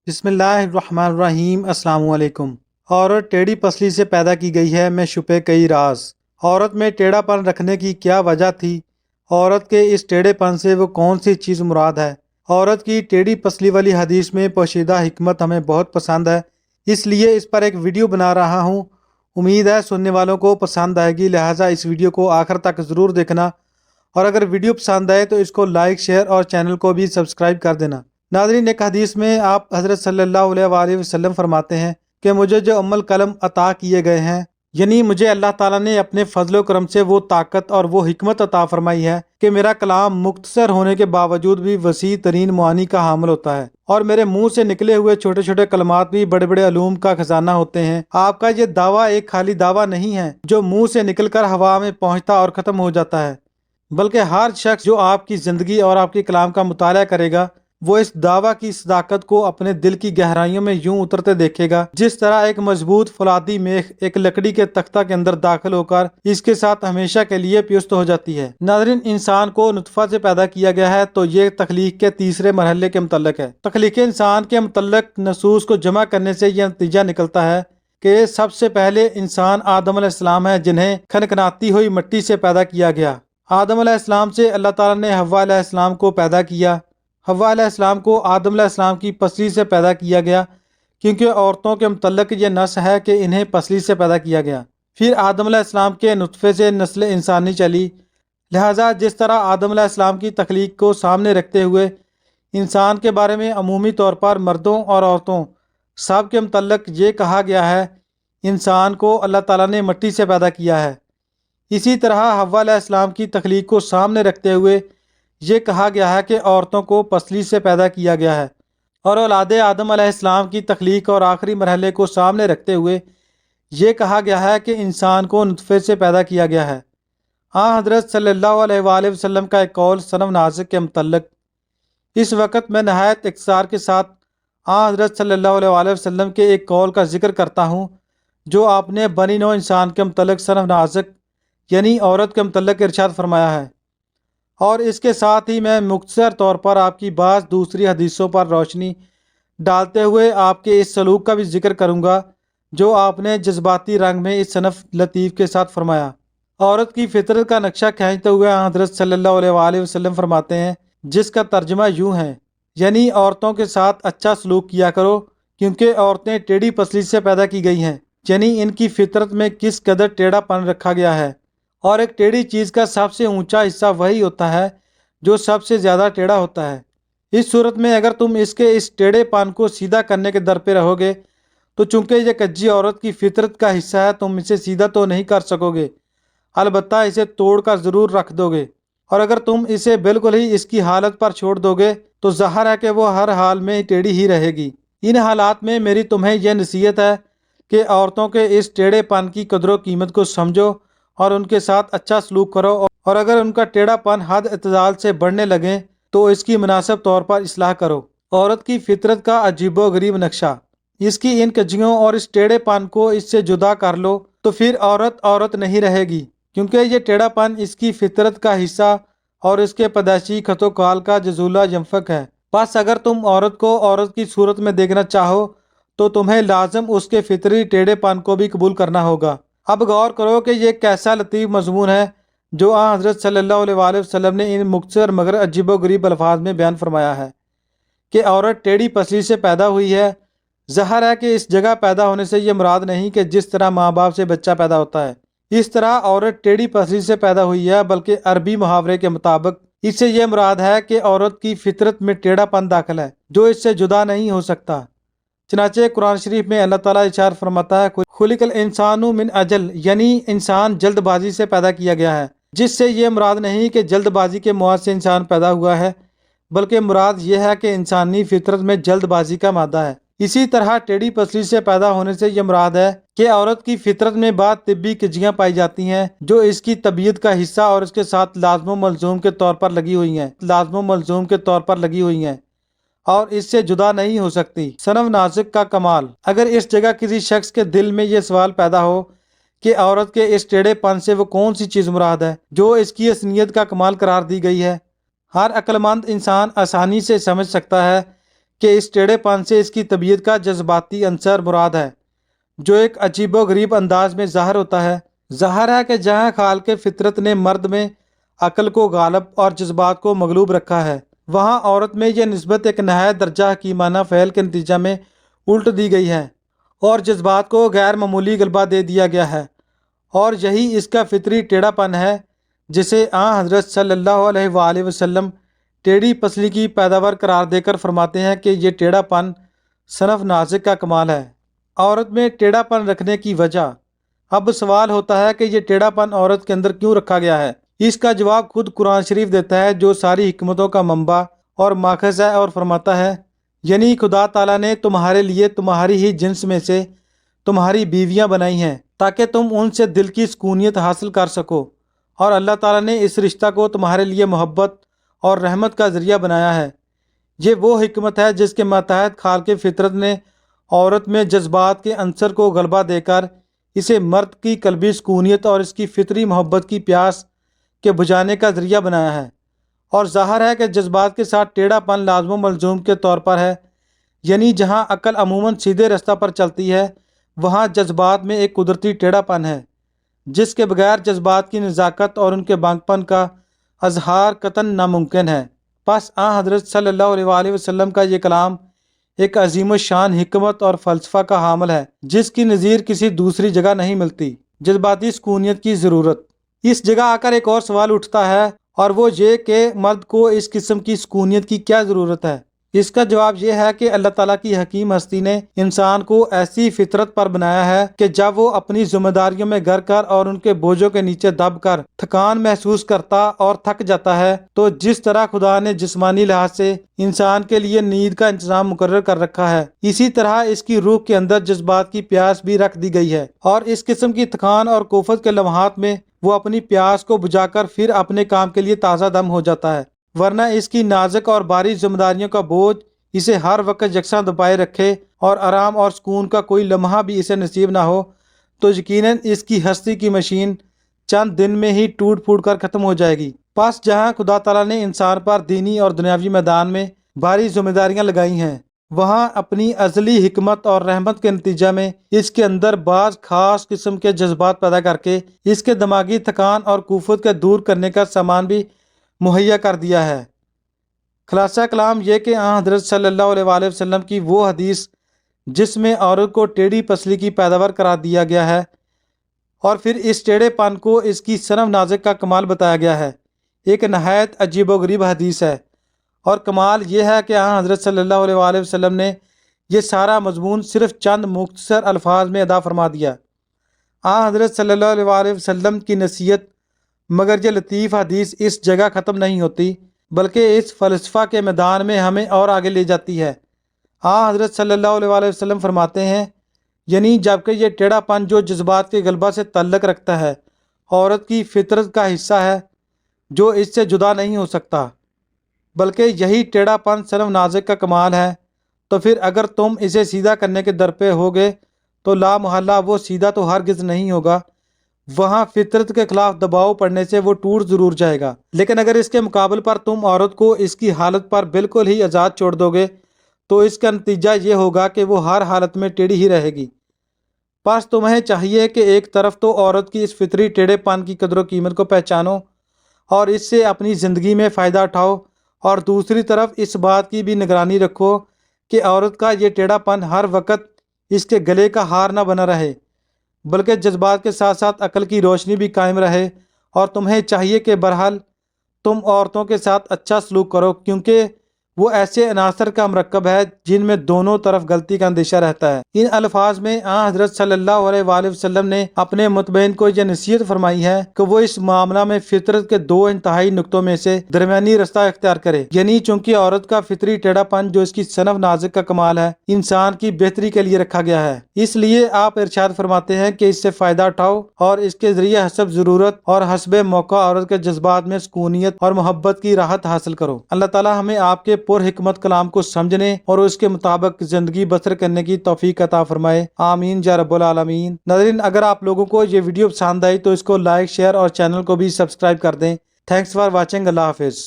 بسم اللہ الرحمن الرحیم۔ السلام علیکم۔ عورت ٹیڑھی پسلی سے پیدا کی گئی ہے، میں چھپے کئی راز۔ عورت میں ٹیڑھا پن رکھنے کی کیا وجہ تھی؟ عورت کے اس ٹیڑھے پن سے وہ کون سی چیز مراد ہے؟ عورت کی ٹیڑھی پسلی والی حدیث میں پوشیدہ حکمت ہمیں بہت پسند ہے، اس لیے اس پر ایک ویڈیو بنا رہا ہوں۔ امید ہے سننے والوں کو پسند آئے گی، لہٰذا اس ویڈیو کو آخر تک ضرور دیکھنا، اور اگر ویڈیو پسند آئے تو اس کو لائک، شیئر اور چینل کو بھی سبسکرائب کر دینا۔ ناظرین، ایک حدیث میں آپ حضرت صلی اللہ علیہ وآلہ وسلم فرماتے ہیں کہ مجھے جو قلم عطا کیے گئے ہیں، یعنی مجھے اللہ تعالیٰ نے اپنے فضل و کرم سے وہ طاقت اور وہ حکمت عطا فرمائی ہے کہ میرا کلام مختصر ہونے کے باوجود بھی وسیع ترین معانی کا حامل ہوتا ہے، اور میرے منہ سے نکلے ہوئے چھوٹے چھوٹے کلمات بھی بڑے بڑے علوم کا خزانہ ہوتے ہیں۔ آپ کا یہ دعویٰ ایک خالی دعویٰ نہیں ہے جو منہ سے نکل کر ہوا میں پہنچتا اور ختم ہو جاتا ہے، بلکہ ہر شخص جو آپ کی زندگی اور آپ کے کلام کا مطالعہ کرے گا وہ اس دعویٰ کی صداقت کو اپنے دل کی گہرائیوں میں یوں اترتے دیکھے گا جس طرح ایک مضبوط فولادی میخ ایک لکڑی کے تختہ کے اندر داخل ہو کر اس کے ساتھ ہمیشہ کے لیے پیوست ہو جاتی ہے۔ ناظرین، انسان کو نطفہ سے پیدا کیا گیا ہے، تو یہ تخلیق کے تیسرے مرحلے کے متعلق ہے۔ تخلیق انسان کے متعلق نصوص کو جمع کرنے سے یہ نتیجہ نکلتا ہے کہ سب سے پہلے انسان آدم علیہ السلام ہے، جنہیں کھنکھناتی ہوئی مٹی سے پیدا کیا گیا۔ آدم علیہ السلام سے اللہ تعالیٰ نے حوا علیہ السلام کو پیدا کیا۔ حوا علیہ السلام کو آدم علیہ السلام کی پسلی سے پیدا کیا گیا، کیونکہ عورتوں کے متعلق یہ نص ہے کہ انہیں پسلی سے پیدا کیا گیا۔ پھر آدم علیہ السلام کے نطفے سے نسل انسانی چلی، لہٰذا جس طرح آدم علیہ السلام کی تخلیق کو سامنے رکھتے ہوئے انسان کے بارے میں عمومی طور پر مردوں اور عورتوں سب کے متعلق یہ کہا گیا ہے انسان کو اللہ تعالیٰ نے مٹی سے پیدا کیا ہے، اسی طرح حوا علیہ السلام کی تخلیق کو سامنے رکھتے ہوئے یہ کہا گیا ہے کہ عورتوں کو پسلی سے پیدا کیا گیا ہے، اور اولاد آدم علیہ السلام کی تخلیق اور آخری مرحلے کو سامنے رکھتے ہوئے یہ کہا گیا ہے کہ انسان کو نطفے سے پیدا کیا گیا ہے۔ حضرت صلی اللہ علیہ وآلہ وسلم کا ایک قول صنم نازک کے متعلق اس وقت میں نہایت اختصار کے ساتھ حضرت صلی اللہ علیہ وآلہ وسلم کے ایک قول کا ذکر کرتا ہوں جو آپ نے بنی نوع انسان کے متعلق صنم نازک یعنی عورت کے متعلق ارشاد فرمایا ہے، اور اس کے ساتھ ہی میں مختصر طور پر آپ کی بعض دوسری حدیثوں پر روشنی ڈالتے ہوئے آپ کے اس سلوک کا بھی ذکر کروں گا جو آپ نے جذباتی رنگ میں اس صنف لطیف کے ساتھ فرمایا۔ عورت کی فطرت کا نقشہ کھینچتے ہوئے حضرت صلی اللہ علیہ وآلہ وسلم فرماتے ہیں، جس کا ترجمہ یوں ہے، یعنی عورتوں کے ساتھ اچھا سلوک کیا کرو، کیونکہ عورتیں ٹیڑھی پسلی سے پیدا کی گئی ہیں، یعنی ان کی فطرت میں کس قدر ٹیڑھا پن رکھا گیا ہے، اور ایک ٹیڑھی چیز کا سب سے اونچا حصہ وہی ہوتا ہے جو سب سے زیادہ ٹیڑھا ہوتا ہے۔ اس صورت میں اگر تم اس ٹیڑھے پن کو سیدھا کرنے کے در پہ رہو گے تو چونکہ یہ کجی عورت کی فطرت کا حصہ ہے، تم اسے سیدھا تو نہیں کر سکو گے، البتہ اسے توڑ کر ضرور رکھ دو گے، اور اگر تم اسے بالکل ہی اس کی حالت پر چھوڑ دو گے تو ظاہر ہے کہ وہ ہر حال میں ٹیڑھی ہی رہے گی۔ ان حالات میں میری تمہیں یہ نصیحت ہے کہ عورتوں کے اس ٹیڑھے پن کی قدر و قیمت کو سمجھو اور ان کے ساتھ اچھا سلوک کرو، اور اگر ان کا ٹیڑھا پن حد اعتدال سے بڑھنے لگے تو اس کی مناسب طور پر اصلاح کرو۔ عورت کی فطرت کا عجیب و غریب نقشہ، اس کی ان کجیوں اور اس ٹیڑھے پن کو اس سے جدا کر لو تو پھر عورت عورت نہیں رہے گی، کیونکہ یہ ٹیڑھا پن اس کی فطرت کا حصہ اور اس کے پیدائشی خط و کال کا جزولہ ینفق ہے۔ بس اگر تم عورت کو عورت کی صورت میں دیکھنا چاہو تو تمہیں لازم اس کے فطری ٹیڑھے پن کو بھی قبول کرنا ہوگا۔ اب غور کرو کہ یہ کیسا لطیف مضمون ہے جو حضرت صلی اللہ علیہ وآلہ وسلم نے ان مختصر مگر عجیب و غریب الفاظ میں بیان فرمایا ہے کہ عورت ٹیڑھی پسلی سے پیدا ہوئی ہے۔ ظاہر ہے کہ اس جگہ پیدا ہونے سے یہ مراد نہیں کہ جس طرح ماں باپ سے بچہ پیدا ہوتا ہے اس طرح عورت ٹیڑھی پسلی سے پیدا ہوئی ہے، بلکہ عربی محاورے کے مطابق اس سے یہ مراد ہے کہ عورت کی فطرت میں ٹیڑھا پن داخل ہے جو اس سے جدا نہیں ہو سکتا۔ چنانچہ قرآن شریف میں اللہ تعالیٰ ارشاد فرماتا ہے، خلق الانسان من اجل، یعنی انسان جلد بازی سے پیدا کیا گیا ہے، جس سے یہ مراد نہیں کہ جلد بازی کے مواد سے انسان پیدا ہوا ہے، بلکہ مراد یہ ہے کہ انسانی فطرت میں جلد بازی کا مادہ ہے۔ اسی طرح ٹیڑھی پسلی سے پیدا ہونے سے یہ مراد ہے کہ عورت کی فطرت میں بعض طبی کجیاں پائی جاتی ہیں جو اس کی طبیعت کا حصہ اور اس کے ساتھ لازم و ملزوم کے طور پر لگی ہوئی ہیں اور اس سے جدا نہیں ہو سکتی۔ صنم نازک کا کمال، اگر اس جگہ کسی شخص کے دل میں یہ سوال پیدا ہو کہ عورت کے اس ٹیڑھے پن سے وہ کون سی چیز مراد ہے جو اس کی حسنیت کا کمال قرار دی گئی ہے، ہر عقل مند انسان آسانی سے سمجھ سکتا ہے کہ اس ٹیڑھے پن سے اس کی طبیعت کا جذباتی عنصر مراد ہے، جو ایک عجیب و غریب انداز میں ظاہر ہوتا ہے۔ ظاہر ہے کہ جہاں خالق فطرت نے مرد میں عقل کو غالب اور جذبات کو مغلوب رکھا ہے، وہاں عورت میں یہ نسبت ایک نہایت درجہ حکیمانہ فعل کے نتیجہ میں الٹ دی گئی ہے اور جذبات کو غیر معمولی غلبہ دے دیا گیا ہے، اور یہی اس کا فطری ٹیڑھا پن ہے جسے حضرت صلی اللہ علیہ وآلہ وسلم ٹیڑھی پسلی کی پیداوار قرار دے کر فرماتے ہیں کہ یہ ٹیڑھا پن صنف نازک کا کمال ہے۔ عورت میں ٹیڑھا پن رکھنے کی وجہ۔ اب سوال ہوتا ہے کہ یہ ٹیڑھا پن عورت کے اندر کیوں رکھا گیا ہے؟ اس کا جواب خود قرآن شریف دیتا ہے، جو ساری حکمتوں کا منبع اور ماخذ ہے، اور فرماتا ہے، یعنی خدا تعالیٰ نے تمہارے لیے تمہاری ہی جنس میں سے تمہاری بیویاں بنائی ہیں تاکہ تم ان سے دل کی سکونیت حاصل کر سکو، اور اللہ تعالیٰ نے اس رشتہ کو تمہارے لیے محبت اور رحمت کا ذریعہ بنایا ہے۔ یہ وہ حکمت ہے جس کے ماتحت خالق فطرت نے عورت میں جذبات کے عنصر کو غلبہ دے کر اسے مرد کی قلبی سکونیت اور اس کی فطری محبت کی پیاس کے بجھانے کا ذریعہ بنایا ہے۔ اور ظاہر ہے کہ جذبات کے ساتھ ٹیڑھا پن لازم و ملزوم کے طور پر ہے، یعنی جہاں عقل عموماً سیدھے رستہ پر چلتی ہے، وہاں جذبات میں ایک قدرتی ٹیڑھا پن ہے جس کے بغیر جذبات کی نزاکت اور ان کے بانگ پن کا اظہار قطعاً ناممکن ہے۔ پس حضرت صلی اللہ علیہ وآلہ وسلم کا یہ کلام ایک عظیم الشان حکمت اور فلسفہ کا حامل ہے جس کی نظیر کسی دوسری جگہ نہیں ملتی۔ جذباتی سکونیت کی ضرورت۔ اس جگہ آ کر ایک اور سوال اٹھتا ہے، اور وہ یہ کہ مرد کو اس قسم کی سکونیت کی کیا ضرورت ہے؟ اس کا جواب یہ ہے کہ اللہ تعالیٰ کی حکیم ہستی نے انسان کو ایسی فطرت پر بنایا ہے کہ جب وہ اپنی ذمہ داریوں میں گر کر اور ان کے بوجھوں کے نیچے دب کر تھکان محسوس کرتا اور تھک جاتا ہے، تو جس طرح خدا نے جسمانی لحاظ سے انسان کے لیے نیند کا انتظام مقرر کر رکھا ہے، اسی طرح اس کی روح کے اندر جذبات کی پیاس بھی رکھ دی گئی ہے، اور اس قسم کی تھکان اور کوفت کے لمحات میں وہ اپنی پیاس کو بجھا کر پھر اپنے کام کے لیے تازہ دم ہو جاتا ہے، ورنہ اس کی نازک اور بھاری ذمہ داریوں کا بوجھ اسے ہر وقت یکساں دبائے رکھے اور آرام اور سکون کا کوئی لمحہ بھی اسے نصیب نہ ہو، تو یقیناً اس کی ہستی کی مشین چند دن میں ہی ٹوٹ پھوٹ کر ختم ہو جائے گی۔ پس جہاں خدا تعالیٰ نے انسان پر دینی اور دنیاوی میدان میں بھاری ذمہ داریاں لگائی ہیں، وہاں اپنی ازلی حکمت اور رحمت کے نتیجہ میں اس کے اندر بعض خاص قسم کے جذبات پیدا کر کے اس کے دماغی تھکان اور کوفت کے دور کرنے کا سامان بھی مہیا کر دیا ہے۔ خلاصہ کلام یہ کہ حضرت صلی اللہ علیہ وآلہ وسلم کی وہ حدیث جس میں عورت کو ٹیڑھی پسلی کی پیداوار قرار دیا گیا ہے، اور پھر اس ٹیڑھے پن کو اس کی صنف نازک کا کمال بتایا گیا ہے، ایک نہایت عجیب و غریب حدیث ہے، اور کمال یہ ہے کہ حضرت صلی اللہ علیہ وآلہ وسلم نے یہ سارا مضمون صرف چند مختصر الفاظ میں ادا فرما دیا۔ حضرت صلی اللہ علیہ وآلہ وسلم کی نصیحت مگر یہ لطیف حدیث اس جگہ ختم نہیں ہوتی، بلکہ اس فلسفہ کے میدان میں ہمیں اور آگے لے جاتی ہے۔ حضرت صلی اللہ علیہ وآلہ وسلم فرماتے ہیں، یعنی جبکہ یہ ٹیڑھا پن جو جذبات کے غلبہ سے تعلق رکھتا ہے عورت کی فطرت کا حصہ ہے جو اس سے جدا نہیں ہو سکتا، بلکہ یہی ٹیڑھا پن صنف نازک کا کمال ہے، تو پھر اگر تم اسے سیدھا کرنے کے درپے ہوگے تو لا محالہ وہ سیدھا تو ہرگز نہیں ہوگا، وہاں فطرت کے خلاف دباؤ پڑنے سے وہ ٹوٹ ضرور جائے گا۔ لیکن اگر اس کے مقابل پر تم عورت کو اس کی حالت پر بالکل ہی آزاد چھوڑ دو گے تو اس کا نتیجہ یہ ہوگا کہ وہ ہر حالت میں ٹیڑھی ہی رہے گی۔ پس تمہیں چاہیے کہ ایک طرف تو عورت کی اس فطری ٹیڑھے پن کی قدر و قیمت کو پہچانو اور اس سے اپنی زندگی میں فائدہ اٹھاؤ، اور دوسری طرف اس بات کی بھی نگرانی رکھو کہ عورت کا یہ ٹیڑھا پن ہر وقت اس کے گلے کا ہار نہ بنا رہے، بلکہ جذبات کے ساتھ ساتھ عقل کی روشنی بھی قائم رہے۔ اور تمہیں چاہیے کہ بہرحال تم عورتوں کے ساتھ اچھا سلوک کرو، کیونکہ وہ ایسے عناصر کا مرکب ہے جن میں دونوں طرف غلطی کا اندیشہ رہتا ہے۔ ان الفاظ میں حضرت صلی اللہ علیہ وآلہ وسلم نے اپنے متبعین کو یہ نصیحت فرمائی ہے کہ وہ اس معاملہ میں فطرت کے دو انتہائی نقطوں میں سے درمیانی رستہ اختیار کرے، یعنی چونکہ عورت کا فطری ٹیڑھا پن جو اس کی صنف نازک کا کمال ہے انسان کی بہتری کے لیے رکھا گیا ہے، اس لیے آپ ارشاد فرماتے ہیں کہ اس سے فائدہ اٹھاؤ اور اس کے ذریعے حسب ضرورت اور حسب موقع عورت کے جذبات میں سکونیت اور محبت کی راحت حاصل کرو۔ اللہ تعالی ہمیں آپ کے پر حکمت کلام کو سمجھنے اور اس کے مطابق زندگی بسر کرنے کی توفیق عطا فرمائے، آمین یا رب العالمین۔ ناظرین، اگر آپ لوگوں کو یہ ویڈیو پسند آئی تو اس کو لائک، شیئر اور چینل کو بھی سبسکرائب کر دیں۔ Thanks for watching. اللہ حافظ۔